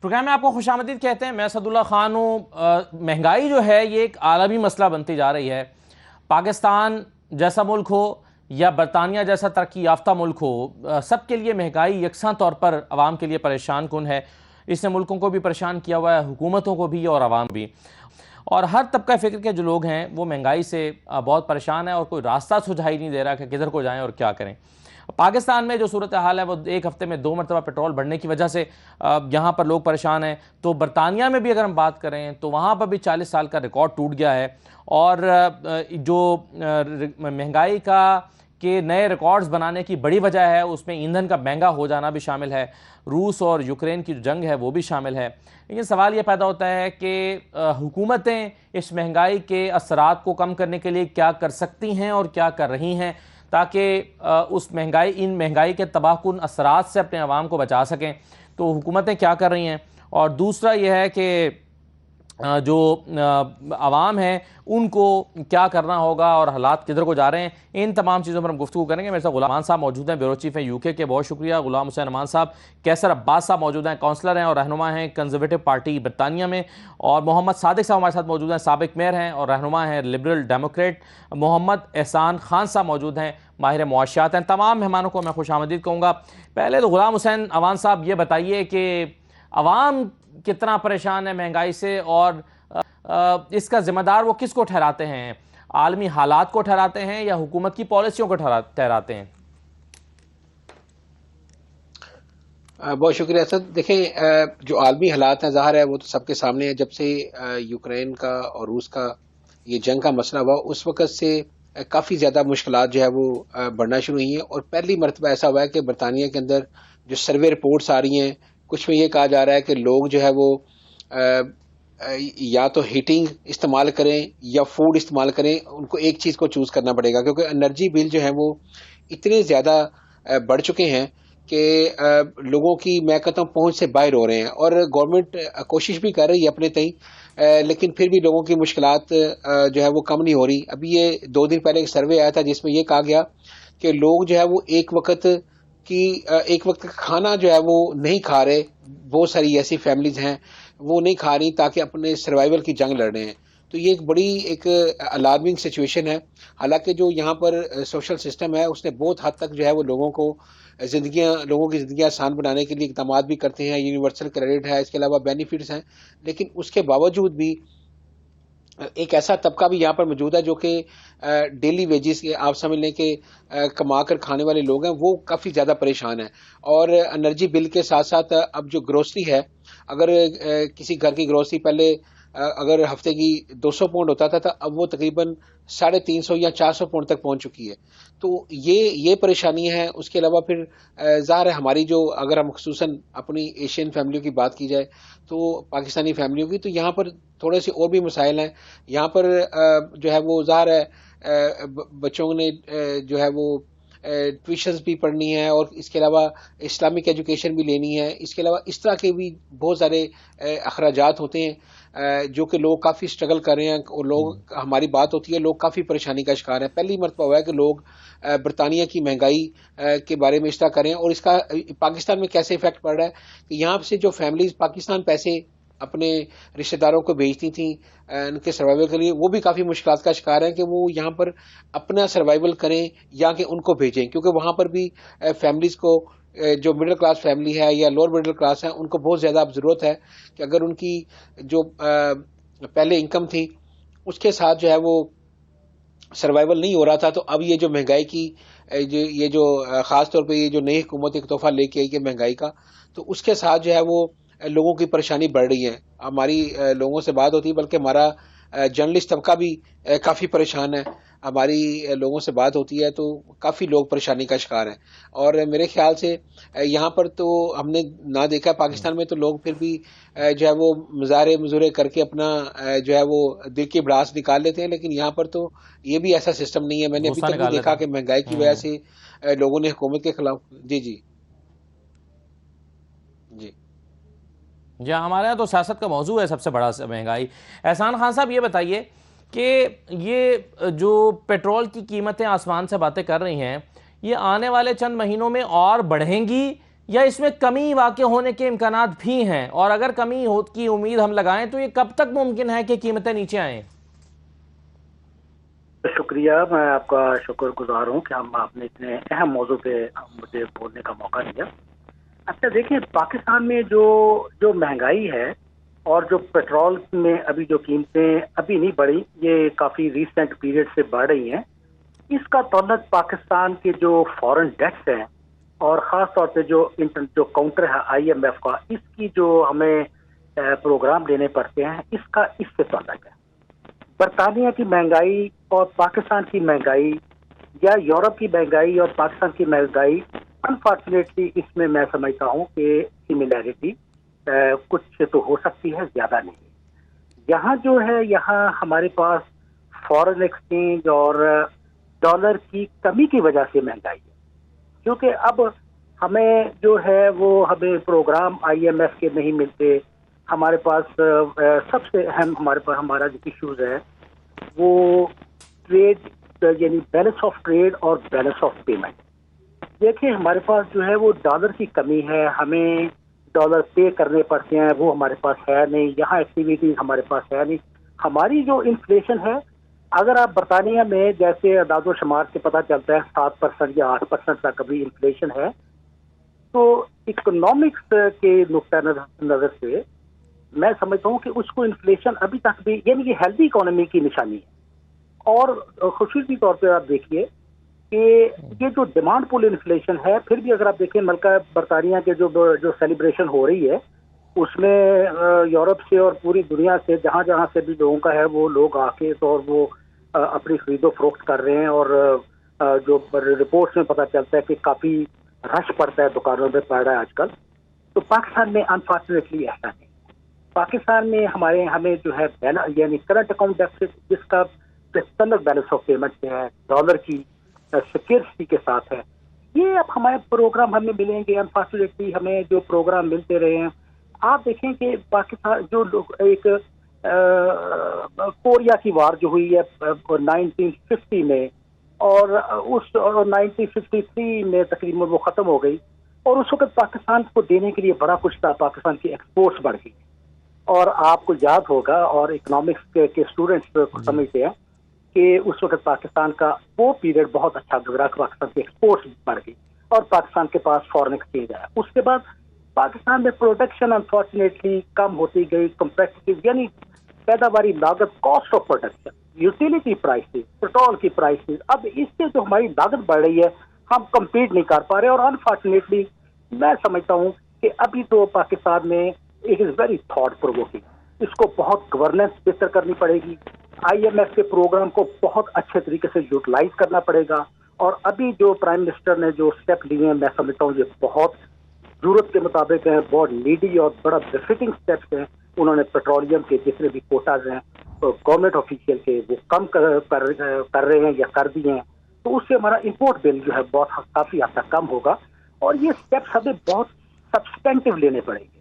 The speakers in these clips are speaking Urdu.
پروگرام میں آپ کو خوش آمدید کہتے ہیں. میں اسد اللہ خان ہوں. مہنگائی جو ہے یہ ایک عالمی مسئلہ بنتی جا رہی ہے. پاکستان جیسا ملک ہو یا برطانیہ جیسا ترقی یافتہ ملک ہو، سب کے لیے مہنگائی یکساں طور پر عوام کے لیے پریشان کن ہے. اس نے ملکوں کو بھی پریشان کیا ہوا ہے، حکومتوں کو بھی اور عوام بھی. اور ہر طبقہ فکر کے جو لوگ ہیں وہ مہنگائی سے بہت پریشان ہیں اور کوئی راستہ سجھائی نہیں دے رہا کہ کدھر کو جائیں اور کیا کریں. پاکستان میں جو صورتحال ہے وہ ایک ہفتے میں 2 مرتبہ پیٹرول بڑھنے کی وجہ سے یہاں پر لوگ پریشان ہیں. تو برطانیہ میں بھی اگر ہم بات کریں تو وہاں پر بھی 40 سال کا ریکارڈ ٹوٹ گیا ہے. اور جو مہنگائی کے نئے ریکارڈز بنانے کی بڑی وجہ ہے اس میں ایندھن کا مہنگا ہو جانا بھی شامل ہے، روس اور یوکرین کی جو جنگ ہے وہ بھی شامل ہے. لیکن سوال یہ پیدا ہوتا ہے کہ حکومتیں اس مہنگائی کے اثرات کو کم کرنے کے لیے کیا کر سکتی ہیں اور کیا کر رہی ہیں تاکہ ان مہنگائی کے تباہ کن اثرات سے اپنے عوام کو بچا سکیں. تو حکومتیں کیا کر رہی ہیں، اور دوسرا یہ ہے کہ جو عوام ہیں ان کو کیا کرنا ہوگا اور حالات کدھر کو جا رہے ہیں. ان تمام چیزوں پر ہم گفتگو کریں گے. میرے ساتھ غلام امان صاحب موجود ہیں، بیورو چیف ہیں UK کے. بہت شکریہ غلام حسین امان صاحب. کیسر عباس صاحب موجود ہیں، کونسلر ہیں اور رہنما ہیں کنزرویٹو پارٹی برطانیہ میں. اور محمد صادق صاحب ہمارے ساتھ موجود ہیں، سابق میئر ہیں اور رہنما ہیں لبرل ڈیموکریٹ. محمد احسان خان صاحب موجود ہیں، ماہر معاشیات ہیں. تمام مہمانوں کو میں خوش آمدید کہوں گا. پہلے تو غلام حسین امان صاحب یہ بتائیے کہ عوام کتنا پریشان ہے مہنگائی سے، اور اس کا ذمہ دار وہ کس کو ٹھہراتے ہیں؟ عالمی حالات کو ٹھہراتے ہیں یا حکومت کی پالیسیوں کو ٹھہراتے ہیں؟ بہت شکریہ اسد. دیکھیں، جو عالمی حالات ہیں ظاہر ہے وہ تو سب کے سامنے ہے. جب سے یوکرین کا اور روس کا یہ جنگ کا مسئلہ ہوا اس وقت سے کافی زیادہ مشکلات جو ہے وہ بڑھنا شروع ہوئی ہیں. اور پہلی مرتبہ ایسا ہوا ہے کہ برطانیہ کے اندر جو سروے رپورٹس آ رہی ہیں کچھ میں یہ کہا جا رہا ہے کہ لوگ جو ہے وہ یا تو ہیٹنگ استعمال کریں یا فوڈ استعمال کریں. ان کو ایک چیز کو چوز کرنا پڑے گا کیونکہ انرجی بل جو ہیں وہ اتنے زیادہ بڑھ چکے ہیں کہ لوگوں کی میں کہتا ہوں پہنچ سے باہر ہو رہے ہیں. اور گورنمنٹ کوشش بھی کر رہی ہے اپنے تئیں، لیکن پھر بھی لوگوں کی مشکلات جو ہے وہ کم نہیں ہو رہی. ابھی یہ 2 دن پہلے ایک سروے آیا تھا جس میں یہ کہا گیا کہ لوگ جو ہے وہ ایک وقت کا کھانا جو ہے وہ نہیں کھا رہے. بہت ساری ایسی فیملیز ہیں وہ نہیں کھا رہی تاکہ اپنے سروائیول کی جنگ لڑ رہے ہیں. تو یہ ایک بڑی الارمنگ سچویشن ہے. حالانکہ جو یہاں پر سوشل سسٹم ہے اس نے بہت حد تک جو ہے وہ لوگوں کی زندگیاں آسان بنانے کے لیے اقدامات بھی کرتے ہیں. یونیورسل کریڈٹ ہے، اس کے علاوہ بینیفٹس ہیں. لیکن اس کے باوجود بھی ایک ایسا طبقہ بھی یہاں پر موجود ہے جو کہ ڈیلی ویجز کے آپ سمجھ لیں کہ کما کر کھانے والے لوگ ہیں، وہ کافی زیادہ پریشان ہیں. اور انرجی بل کے ساتھ ساتھ اب جو گروسری ہے، اگر کسی گھر کی گروسری پہلے اگر ہفتے کی 200 پاؤنڈ ہوتا تھا اب وہ تقریباً 350 یا 400 پاؤنڈ تک پہنچ چکی ہے. تو یہ پریشانی ہے. اس کے علاوہ پھر ظاہر ہے ہماری جو اگر ہم خصوصاً اپنی ایشین فیملیوں کی بات کی جائے تو پاکستانی فیملیوں کی، تو یہاں پر تھوڑے سے اور بھی مسائل ہیں. یہاں پر جو ہے وہ ظاہر ہے بچوں نے جو ہے وہ ٹیوشنز بھی پڑھنی ہے اور اس کے علاوہ اسلامک ایجوکیشن بھی لینی ہے. اس کے علاوہ اس طرح کے بھی بہت سارے اخراجات ہوتے ہیں جو کہ لوگ کافی سٹرگل کر رہے ہیں. اور لوگ ہماری بات ہوتی ہے لوگ کافی پریشانی کا شکار ہیں. پہلی مرتبہ ہوا ہے کہ لوگ برطانیہ کی مہنگائی کے بارے میں اس طرح کر رہے ہیں اور اس کا پاکستان میں کیسے افیکٹ پڑ رہا ہے کہ یہاں سے جو فیملیز پاکستان پیسے اپنے رشتہ داروں کو بھیجتی تھیں ان کے سروائیول کے لیے، وہ بھی کافی مشکلات کا شکار ہیں کہ وہ یہاں پر اپنا سروائیول کریں یا کہ ان کو بھیجیں. کیونکہ وہاں پر بھی فیملیز کو جو مڈل کلاس فیملی ہے یا لوور مڈل کلاس ہے ان کو بہت زیادہ اب ضرورت ہے کہ اگر ان کی جو پہلے انکم تھی اس کے ساتھ جو ہے وہ سروائیول نہیں ہو رہا تھا، تو اب یہ جو مہنگائی کی یہ جو خاص طور پہ یہ جو نئی حکومت ایک تحفہ لے کے آئی ہے مہنگائی کا، تو اس کے ساتھ جو ہے وہ لوگوں کی پریشانی بڑھ رہی ہے. ہماری لوگوں سے بات ہوتی ہے، بلکہ ہمارا جرنلسٹ طبقہ بھی کافی پریشان ہے. ہماری لوگوں سے بات ہوتی ہے تو کافی لوگ پریشانی کا شکار ہیں. اور میرے خیال سے یہاں پر تو ہم نے نہ دیکھا، پاکستان میں تو لوگ پھر بھی جو ہے وہ مظاہرے کر کے اپنا جو ہے وہ دل کی بڑاس نکال لیتے ہیں. لیکن یہاں پر تو یہ بھی ایسا سسٹم نہیں ہے. میں نے ابھی تک بھی دیکھا کہ مہنگائی کی وجہ سے لوگوں نے حکومت کے خلاف جی ہمارے یہاں تو سیاست کا موضوع ہے سب سے بڑا مہنگائی. احسان خان صاحب یہ بتائیے کہ یہ جو پیٹرول کی قیمتیں آسمان سے باتیں کر رہی ہیں، یہ آنے والے چند مہینوں میں اور بڑھیں گی یا اس میں کمی واقع ہونے کے امکانات بھی ہیں؟ اور اگر کمی کی امید ہم لگائیں تو یہ کب تک ممکن ہے کہ قیمتیں نیچے آئیں؟ شکریہ، میں آپ کا شکر گزار ہوں کہ آپ نے اتنے اہم موضوع پہ مجھے بولنے کا موقع دیا۔ اچھا دیکھیں، پاکستان میں جو مہنگائی ہے اور جو پیٹرول میں ابھی جو قیمتیں ابھی نہیں بڑھی، یہ کافی ریسنٹ پیریڈ سے بڑھ رہی ہیں، اس کا تعلق پاکستان کے جو فورن ڈیٹس ہیں اور خاص طور پہ جو کاؤنٹر ہے IMF کا، اس کی جو ہمیں پروگرام لینے پڑتے ہیں، اس سے تعلق ہے۔ برطانیہ کی مہنگائی اور پاکستان کی مہنگائی یا یورپ کی مہنگائی اور پاکستان کی مہنگائی، انفارچونیٹلی اس میں سمجھتا ہوں کہ سملیرٹی کچھ تو ہو سکتی ہے، زیادہ نہیں۔ یہاں جو ہے، یہاں ہمارے پاس فورن ایکسچینج اور ڈالر کی کمی کی وجہ سے مہنگائی ہے، کیونکہ اب ہمیں جو ہے وہ ہمیں پروگرام IMF کے نہیں ملتے۔ ہمارے پاس سب سے اہم ہمارا جو ایشوز ہے وہ ٹریڈ، یعنی بیلنس آف ٹریڈ اور بیلنس آف پیمنٹ۔ دیکھیں، ہمارے پاس جو ہے وہ ڈالر کی کمی ہے، ہمیں ڈالر پے کرنے پڑتے ہیں، وہ ہمارے پاس ہے نہیں، یہاں ایکٹیویٹیز ہمارے پاس ہے نہیں۔ ہماری جو انفلیشن ہے، اگر آپ برطانیہ میں جیسے اعداد و شمار سے پتہ چلتا ہے 7% یا 8% تک ابھی انفلیشن ہے، تو اکنامکس کے نقطہ نظر سے میں سمجھتا ہوں کہ اس کو انفلیشن ابھی تک بھی، یعنی یہ ہیلدی اکانومی کی نشانی ہے۔ اور خصوصی طور پہ آپ دیکھیے کہ یہ جو ڈیمانڈ پول انفلیشن ہے، پھر بھی اگر آپ دیکھیں ملکہ برطانیہ کے جو سیلیبریشن ہو رہی ہے، اس میں یورپ سے اور پوری دنیا سے جہاں جہاں سے بھی لوگوں کا ہے، وہ لوگ آ کے اور وہ اپنی خرید و فروخت کر رہے ہیں، اور جو رپورٹس میں پتہ چلتا ہے کہ کافی رش پڑتا ہے، دکانوں میں پڑ رہا ہے آج کل۔ تو پاکستان میں انفارچونیٹلی ایسا نہیں۔ پاکستان میں ہمیں جو ہے یعنی کرنٹ اکاؤنٹ ڈیفیسٹ، جس کا تعلق بیلنس آف پیمنٹ سے ہے، ڈالر کی سیکورٹی کے ساتھ ہے، یہ اب ہمارے پروگرام ہمیں ملیں گے۔ انفارچونیٹلی ہمیں جو پروگرام ملتے رہے ہیں، آپ دیکھیں کہ پاکستان جو ایک کوریا کی وار جو ہوئی ہے 1950 میں، اور اس 1953 میں تقریباً وہ ختم ہو گئی، اور اس وقت پاکستان کو دینے کے لیے بڑا کچھ تھا، پاکستان کی ایکسپورٹس بڑھ گئی۔ اور آپ کو یاد ہوگا، اور اکنامکس کے اسٹوڈنٹس سمجھتے ہیں کہ اس وقت پاکستان کا وہ پیریڈ بہت اچھا گزرا، پاکستان کی ایکسپورٹس بڑھ گئی اور پاکستان کے پاس فورن ایکسچینج آیا۔ اس کے بعد پاکستان میں پروڈکشن انفارچونیٹلی کم ہوتی گئی، کمپیٹیٹو یعنی پیداواری لاگت، cost of production, utility prices, petrol کی پرائسز، اب اس سے جو ہماری لاگت بڑھ رہی ہے، ہم کمپیٹ نہیں کر پا رہے۔ اور انفارچونیٹلی میں سمجھتا ہوں کہ ابھی تو پاکستان میں it is very thought provoking, اس کو بہت گورننس بہتر کرنی پڑے گی، IMF کے پروگرام کو بہت اچھے طریقے سے یوٹیلائز کرنا پڑے گا۔ اور ابھی جو پرائم منسٹر نے جو اسٹیپ لیے ہیں، میں سمجھتا ہوں یہ بہت ضرورت کے مطابق ہیں، بہت نیڈی اور بڑا بفٹنگ اسٹیپس ہیں۔ انہوں نے پیٹرولیم کے جتنے بھی کوٹاز ہیں گورنمنٹ آفیشیل کے، وہ کم کر رہے ہیں یا کر دیے ہیں، تو اس سے ہمارا امپورٹ بل جو ہے بہت کافی حد تک کم ہوگا۔ اور یہ اسٹیپس ہمیں بہت سبسٹینٹیو لینے پڑیں گے۔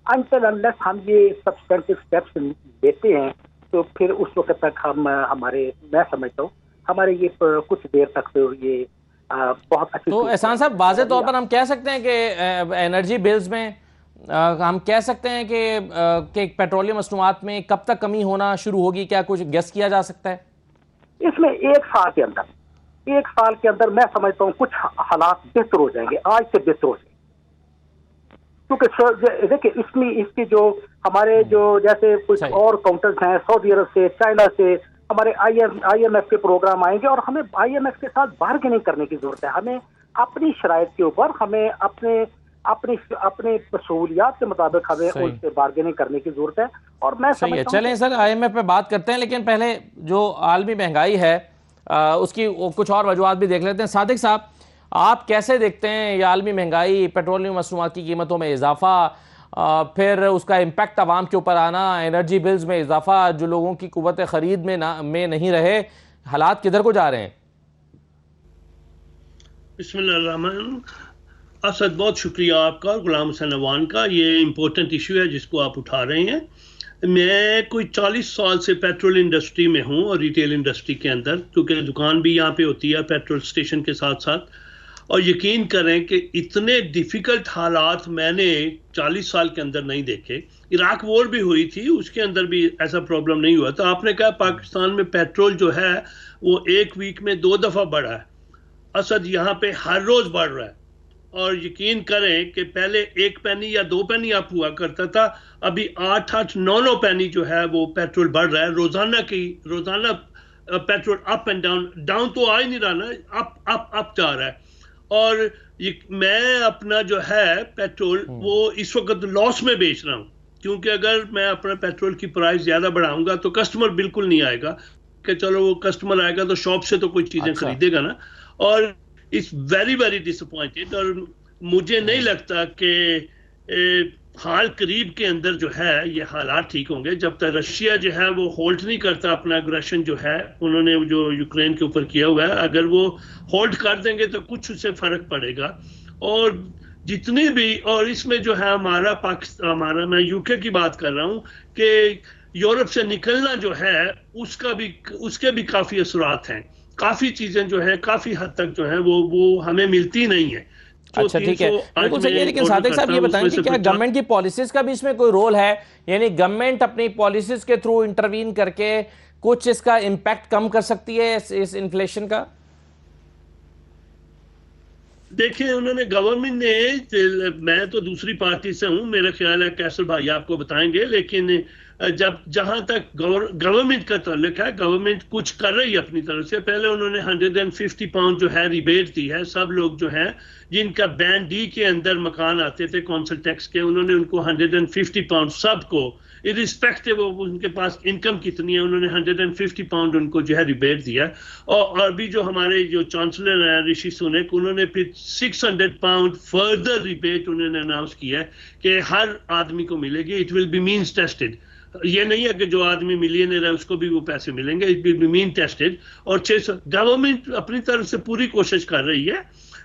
انٹل انلیس ہم یہ سبسٹینٹیو اسٹیپس لیتے ہیں، تو پھر اس وقت تک میں سمجھتا ہوں ہمارے یہ کچھ دیر تک تو یہ بہت اچھی۔ تو احسان صاحب، واضح طور پر ہم کہہ سکتے ہیں کہ انرجی بلز میں ہم کہہ سکتے ہیں کہ پیٹرولیم مصنوعات میں کب تک کمی ہونا شروع ہوگی؟ کیا کچھ گیس کیا جا سکتا ہے؟ اس میں ایک سال کے اندر میں سمجھتا ہوں کچھ حالات بہتر ہو جائیں گے، آج سے بہتر ہو جائیں گے، کیونکہ دیکھیں اس کی جو ہمارے جو جیسے کچھ اور کاؤنٹرز ہیں، سعودی عرب سے، چائنا سے ہمارے IMF کے پروگرام آئیں گے، اور ہمیں IMF کے ساتھ بارگیننگ کرنے کی ضرورت ہے۔ ہمیں اپنی شرائط کے اوپر، ہمیں اپنے سہولیات کے مطابق ہمیں ان سے بارگیننگ کرنے کی ضرورت ہے۔ اور میں صحیح ہے، چلیں سر IMF پہ بات کرتے ہیں، لیکن پہلے جو عالمی مہنگائی ہے اس کی کچھ اور وجوہات بھی دیکھ لیتے ہیں۔ صادق صاحب، آپ کیسے دیکھتے ہیں یہ عالمی مہنگائی، پیٹرولیم مصنوعات کی قیمتوں میں اضافہ، پھر اس کا امپیکٹ عوام کے اوپر آنا، انرجی بلز میں اضافہ جو لوگوں کی قوت خرید میں نہیں رہے، حالات کدھر کو جا رہے ہیں؟ بسم اللہ الرحمن۔ اسد، بہت شکریہ آپ کا اور غلام حسین عوان کا، یہ امپورٹنٹ ایشو ہے جس کو آپ اٹھا رہے ہیں۔ میں کوئی 40 سال سے پیٹرول انڈسٹری میں ہوں اور ریٹیل انڈسٹری کے اندر، کیونکہ دکان بھی یہاں پہ ہوتی ہے پیٹرول سٹیشن کے ساتھ ساتھ، اور یقین کریں کہ اتنے ڈیفیکلٹ حالات میں نے 40 سال کے اندر نہیں دیکھے. عراق وار بھی ہوئی تھی، اس کے اندر بھی ایسا پرابلم نہیں ہوا. تو آپ نے کہا پاکستان میں پیٹرول جو ہے وہ ایک ویک میں 2 دفعہ بڑھا ہے. اسد یہاں پہ ہر روز بڑھ رہا ہے، اور یقین کریں کہ پہلے 1 پینی یا 2 پینی اپ ہوا کرتا تھا، ابھی 8 9 پینی جو ہے وہ پیٹرول بڑھ رہا ہے. روزانہ پیٹرول اپ اینڈ ڈاؤن تو آ ہی نہیں رہا نا، اپ جا رہا ہے. اور میں اپنا جو ہے پیٹرول وہ اس وقت لاس میں بیچ رہا ہوں، کیونکہ اگر میں اپنا پیٹرول کی پرائس زیادہ بڑھاؤں گا تو کسٹمر بالکل نہیں آئے گا کہ چلو وہ کسٹمر آئے گا تو شاپ سے تو کوئی چیزیں خریدے گا نا. اور it's very very disappointed. اور مجھے نہیں لگتا کہ حال قریب کے اندر جو ہے یہ حالات ٹھیک ہوں گے جب تک رشیا جو ہے وہ ہولڈ نہیں کرتا اپنا اگریشن جو ہے انہوں نے جو یوکرین کے اوپر کیا ہوا ہے. اگر وہ ہولڈ کر دیں گے تو کچھ اس سے فرق پڑے گا. اور جتنی بھی، اور اس میں جو ہے ہمارا میں یو کے کی بات کر رہا ہوں کہ یورپ سے نکلنا جو ہے اس کے بھی کافی اثرات ہیں. کافی چیزیں جو ہیں کافی حد تک جو ہیں وہ ہمیں ملتی نہیں ہیں. اچھا ٹھیک ہے، بالکل صحیح ہے. لیکن صادق صاحب یہ بتائیں کہ کیا گورنمنٹ کی پالیسیز کا بھی اس میں کوئی رول ہے؟ یعنی گورنمنٹ اپنی پالیسیز کے تھرو انٹروین کر کے کچھ اس کا امپیکٹ کم کر سکتی ہے اس انفلیشن کا؟ دیکھیں انہوں نے گورنمنٹ نے، میں تو دوسری پارٹی سے ہوں، میرا خیال ہے کیسر بھائی آپ کو بتائیں گے، لیکن جہاں تک گورنمنٹ کا تعلق ہے، گورنمنٹ کچھ کر رہی ہے اپنی طرف سے. پہلے انہوں نے 150 پاؤنڈ جو ہے ریبیٹ دی ہے. سب لوگ جو ہیں جن کا بینڈ ڈی کے اندر مکان آتے تھے کونسل ٹیکس کے، انہوں نے ان کو 150 پاؤنڈ سب کو irrespective ان کے پاس انکم کتنی ہے، انہوں نے 150 پاؤنڈ ان کو جو ہے ریبیٹ دیا. اور ابھی جو ہمارے جو چانسلر ہیں رشی سونک، انہوں نے پھر 600 پاؤنڈ فردر ریبیٹ انہوں نے اناؤنس کیا ہے کہ ہر آدمی کو ملے گی. It will be means tested. یہ نہیں ہے کہ جو آدمی ملینئر ہے اس کو بھی وہ پیسے ملیں گے. It will be mean tested. اور گورنمنٹ اپنی طرف سے پوری کوشش کر رہی ہے،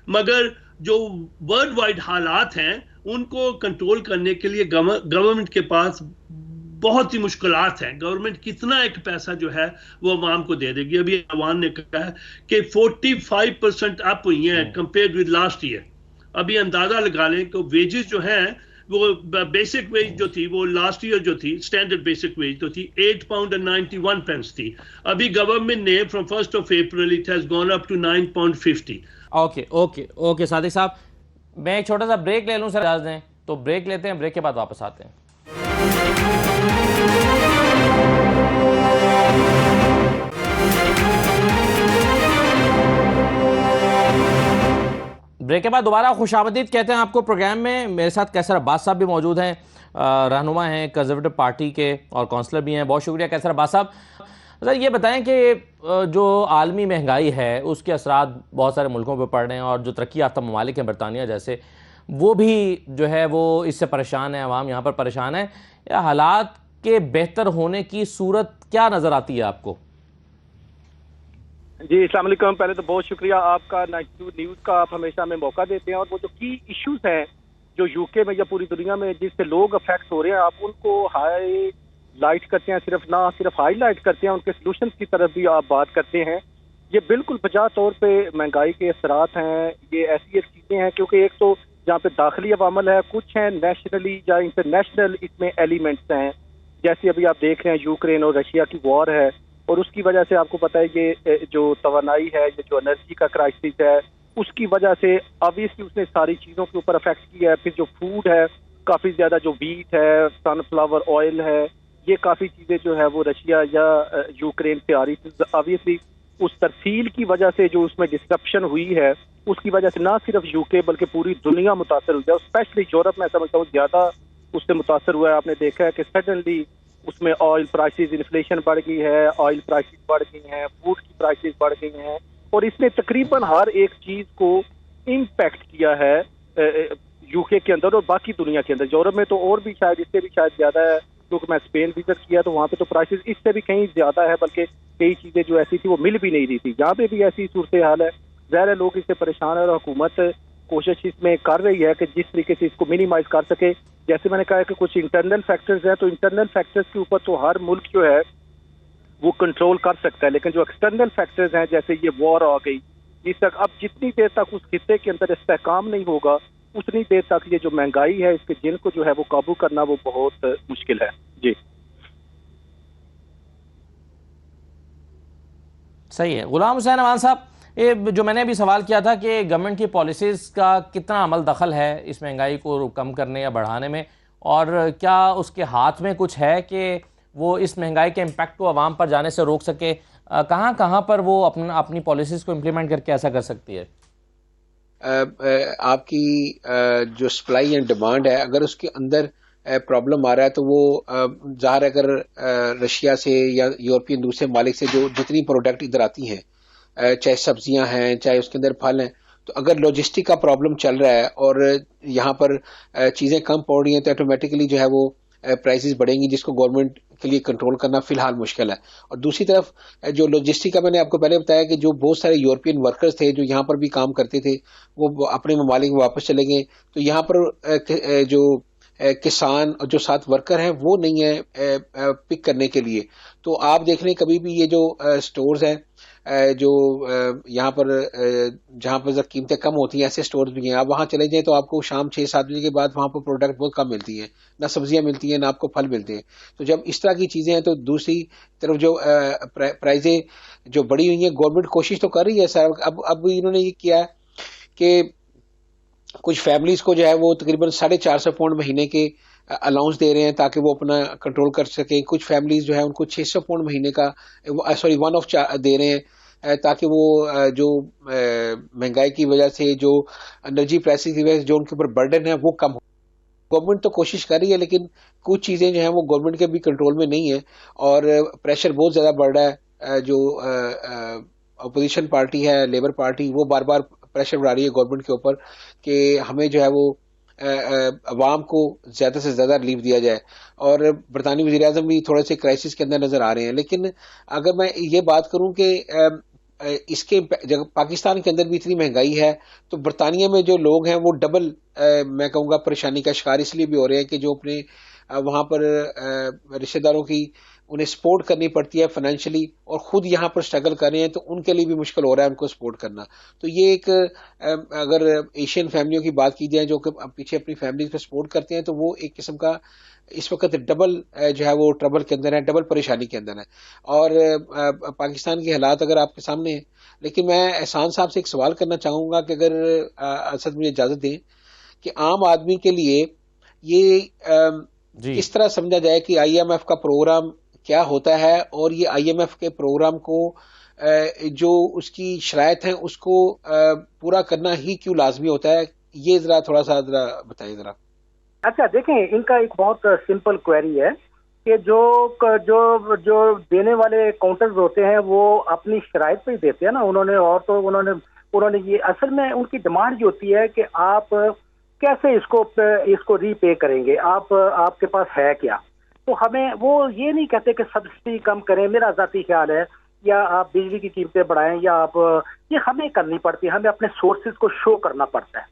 مگر جو ورلڈ وائڈ حالات ہیں ان کو کنٹرول کرنے کے لیے گورنمنٹ کے پاس بہت ہی مشکلات ہیں. گورنمنٹ کتنا ایک پیسہ جو ہے وہ عوام کو دے دے گی؟ ابھی عوام نے کہا ہے کہ 45% اپ ہوئی ہیں کمپیئرڈ ود لاسٹ ایئر. ابھی اندازہ لگا لیں کہ ویجز جو ہیں وہ بیسک ویج جو تھی وہ لاسٹ ایئر جو تھی اسٹینڈرڈ بیسک ویج جو تھی 8 پاؤنڈ 91 پینس تھی. ابھی گورنمنٹ نے from 1 April it has gone up to 9 pound 50. Okay Sadiq Sahib, میں ایک چھوٹا سا بریک لے لوں سر، اجازت دیں تو بریک لیتے ہیں، بریک کے بعد واپس آتے ہیں. بریک کے بعد دوبارہ خوش آمدید کہتے ہیں آپ کو پروگرام میں. میرے ساتھ کیسر عباس صاحب بھی موجود ہیں، رہنما ہیں کنزرویٹو پارٹی کے اور کونسلر بھی ہیں. بہت شکریہ کیسر عباس صاحب. سر یہ بتائیں کہ جو عالمی مہنگائی ہے اس کے اثرات بہت سارے ملکوں پہ پڑ رہے ہیں، اور جو ترقی یافتہ ممالک ہیں برطانیہ جیسے، وہ بھی جو ہے وہ اس سے پریشان ہے، عوام یہاں پر پریشان ہے. حالات کے بہتر ہونے کی صورت کیا نظر آتی ہے آپ کو؟ جی السلام علیکم. پہلے تو بہت شکریہ آپ کا 92 نیوز کا، آپ ہمیشہ ہمیں موقع دیتے ہیں. اور وہ جو کی ایشوز ہیں جو یو کے میں یا پوری دنیا میں جس سے لوگ افیکٹ ہو رہے ہیں، آپ ان کو ہائی لائٹ کرتے ہیں، نہ صرف ہائی لائٹ کرتے ہیں، ان کے سلوشنز کی طرف بھی آپ بات کرتے ہیں. یہ بالکل بجا طور پہ مہنگائی کے اثرات ہیں. یہ ایسی ایک چیزیں ہیں کیونکہ ایک تو جہاں پہ داخلی عوامل ہے، کچھ ہیں نیشنلی یا انٹرنیشنل اس میں ایلیمنٹس ہیں، جیسے ابھی آپ دیکھ رہے ہیں یوکرین اور رشیا کی وار ہے، اور اس کی وجہ سے آپ کو پتہ ہے یہ جو توانائی ہے، یہ جو انرجی کا کرائسس ہے، اس کی وجہ سے obviously اس نے ساری چیزوں کے اوپر افیکٹ کیا ہے. پھر جو فوڈ ہے کافی زیادہ، جو ویٹ ہے، سن فلاور آئل ہے، یہ کافی چیزیں جو ہے وہ رشیا یا یوکرین سے آ رہی تھی. obviously اس ترسیل کی وجہ سے جو اس میں ڈسکرپشن ہوئی ہے، اس کی وجہ سے نہ صرف یو کے بلکہ پوری دنیا متاثر ہوئی ہے. اسپیشلی یورپ میں سمجھتا ہوں زیادہ اس سے متاثر ہوا ہے. آپ نے دیکھا ہے کہ سڈنلی اس میں آئل پرائسز، انفلیشن بڑھ گئی ہے، آئل پرائسز بڑھ گئی ہیں، فوڈ کی پرائسز بڑھ گئی ہیں، اور اس نے تقریباً ہر ایک چیز کو امپیکٹ کیا ہے یو کے اندر اور باقی دنیا کے اندر. یورپ میں تو اور بھی شاید اس سے بھی شاید زیادہ ہے، کیونکہ میں اسپین وزٹ کیا تو وہاں پہ تو پرائسز اس سے بھی کہیں زیادہ ہے، بلکہ کئی چیزیں جو ایسی تھی وہ مل بھی نہیں رہی تھی. یہاں پہ بھی ایسی صورتحال ہے. ظاہر ہے لوگ اس سے پریشان ہیں اور حکومت کوشش اس میں کر رہی ہے کہ جس طریقے سے اس کو منیمائز کر سکے. جیسے میں نے کہا کہ کچھ انٹرنل فیکٹرز ہیں، تو انٹرنل فیکٹرز کے اوپر تو ہر ملک جو ہے وہ کنٹرول کر سکتا ہے، لیکن جو ایکسٹرنل فیکٹرز ہیں جیسے یہ وار آ گئی، جس تک اب جتنی دیر تک اس خطے کے اندر استحکام نہیں ہوگا اتنی دیر تک یہ جو مہنگائی ہے اس کے جن کو جو ہے وہ قابو کرنا وہ بہت مشکل ہے. جی صحیح ہے. غلام حسین امان صاحب، یہ جو میں نے ابھی سوال کیا تھا کہ گورنمنٹ کی پالیسیز کا کتنا عمل دخل ہے اس مہنگائی کو کم کرنے یا بڑھانے میں، اور کیا اس کے ہاتھ میں کچھ ہے کہ وہ اس مہنگائی کے امپیکٹ کو عوام پر جانے سے روک سکے؟ کہاں کہاں پر وہ اپنی پالیسیز کو امپلیمنٹ کر کے ایسا کر سکتی ہے؟ آپ کی جو سپلائی اینڈ ڈیمانڈ ہے، اگر اس کے اندر پرابلم آ رہا ہے تو وہ ظاہر اگر رشیا سے یا یورپین دوسرے ممالک سے جو جتنی پروڈکٹ ادھر آتی ہیں، چاہے سبزیاں ہیں چاہے اس کے اندر پھل ہیں، تو اگر لاجسٹک کا پرابلم چل رہا ہے اور یہاں پر چیزیں کم پڑ رہی ہیں تو آٹومیٹکلی جو ہے وہ پرائسز بڑھیں گی، جس کو گورنمنٹ کے لیے کنٹرول کرنا فی الحال مشکل ہے. اور دوسری طرف جو لاجسٹک کا میں نے آپ کو پہلے بتایا کہ جو بہت سارے یورپین ورکرز تھے جو یہاں پر بھی کام کرتے تھے وہ اپنے ممالک میں واپس چلے گئے، تو یہاں پر جو کسان اور جو ساتھ ورکر ہیں وہ نہیں ہے پک کرنے کے لیے. تو آپ دیکھ لیں کبھی بھی یہ جو سٹورز ہیں جو یہاں پر جہاں پر قیمتیں کم ہوتی ہیں، ایسے سٹورز بھی ہیں، آپ وہاں چلے جائیں تو آپ کو شام 6-7 بجے کے بعد وہاں پر پروڈکٹ بہت کم ملتی ہیں، نہ سبزیاں ملتی ہیں نہ آپ کو پھل ملتے ہیں. تو جب اس طرح کی چیزیں ہیں تو دوسری طرف جو پرائزیں جو بڑی ہوئی ہیں، گورنمنٹ کوشش تو کر رہی ہے سر. اب انہوں نے یہ کیا ہے کہ کچھ فیملیز کو جو ہے وہ تقریباً 450 پاؤنڈ مہینے کے الاؤنس دے رہے ہیں تاکہ وہ اپنا کنٹرول کر سکیں. کچھ فیملیز جو ہے ان کو 600 پاؤنڈ مہینے کا ون آف دے رہے ہیں تاکہ وہ جو مہنگائی کی وجہ سے جو انرجی پرائسز کی وجہ سے جو ان کے اوپر برڈن ہے وہ کم ہو. گورنمنٹ تو کوشش کر رہی ہے لیکن کچھ چیزیں جو ہیں وہ گورنمنٹ کے بھی کنٹرول میں نہیں ہیں اور پریشر بہت زیادہ بڑھ رہا ہے. جو اپوزیشن پارٹی ہے لیبر پارٹی، وہ بار بار پریشر بڑھا رہی ہے گورنمنٹ کے اوپر کہ ہمیں جو ہے وہ عوام کو زیادہ سے زیادہ ریلیف دیا جائے. اور برطانوی وزیر اعظم بھی تھوڑے سے کرائسس کے اندر نظر آ رہے ہیں. لیکن اگر میں یہ بات کروں کہ اس کے پاکستان کے اندر بھی اتنی مہنگائی ہے تو برطانیہ میں جو لوگ ہیں وہ ڈبل میں کہوں گا پریشانی کا شکار اس لیے بھی ہو رہے ہیں کہ جو اپنے وہاں پر رشتہ داروں کی انہیں سپورٹ کرنی پڑتی ہے فائنینشلی اور خود یہاں پر سٹرگل کر رہے ہیں تو ان کے لیے بھی مشکل ہو رہا ہے ان کو سپورٹ کرنا. تو یہ ایک اگر ایشین فیملیوں کی بات کی جائے جو کہ پیچھے اپنی فیملیز پہ سپورٹ کرتے ہیں تو وہ ایک قسم کا اس وقت ڈبل جو ہے وہ ٹربل کے اندر ہے، ڈبل پریشانی کے اندر ہے. اور پاکستان کے حالات اگر آپ کے سامنے ہیں، لیکن میں احسان صاحب سے ایک سوال کرنا چاہوں گا کہ اگر اسد مجھے اجازت دیں کہ عام آدمی کے لیے یہ اس طرح سمجھا جائے کہ آئی ایم ایف کا پروگرام کیا ہوتا ہے اور یہ آئی ایم ایف کے پروگرام کو جو اس کی شرائط ہیں اس کو پورا کرنا ہی کیوں لازمی ہوتا ہے، یہ ذرا تھوڑا سا ذرا بتائیں ذرا. اچھا دیکھیں، ان کا ایک بہت سمپل کوئری ہے کہ جو دینے والے کاؤنٹرز ہوتے ہیں وہ اپنی شرائط پہ ہی دیتے ہیں نا. انہوں نے یہ اصل میں ان کی ڈیمانڈ یہ ہوتی ہے کہ آپ کیسے اس کو ری پے کریں گے، آپ کے پاس ہے کیا. تو ہمیں وہ یہ نہیں کہتے کہ سبسڈی کم کریں، میرا ذاتی خیال ہے، یا آپ بجلی کی قیمتیں بڑھائیں، یا آپ یہ ہمیں کرنی پڑتی ہے، ہمیں اپنے سورسز کو شو کرنا پڑتا ہے.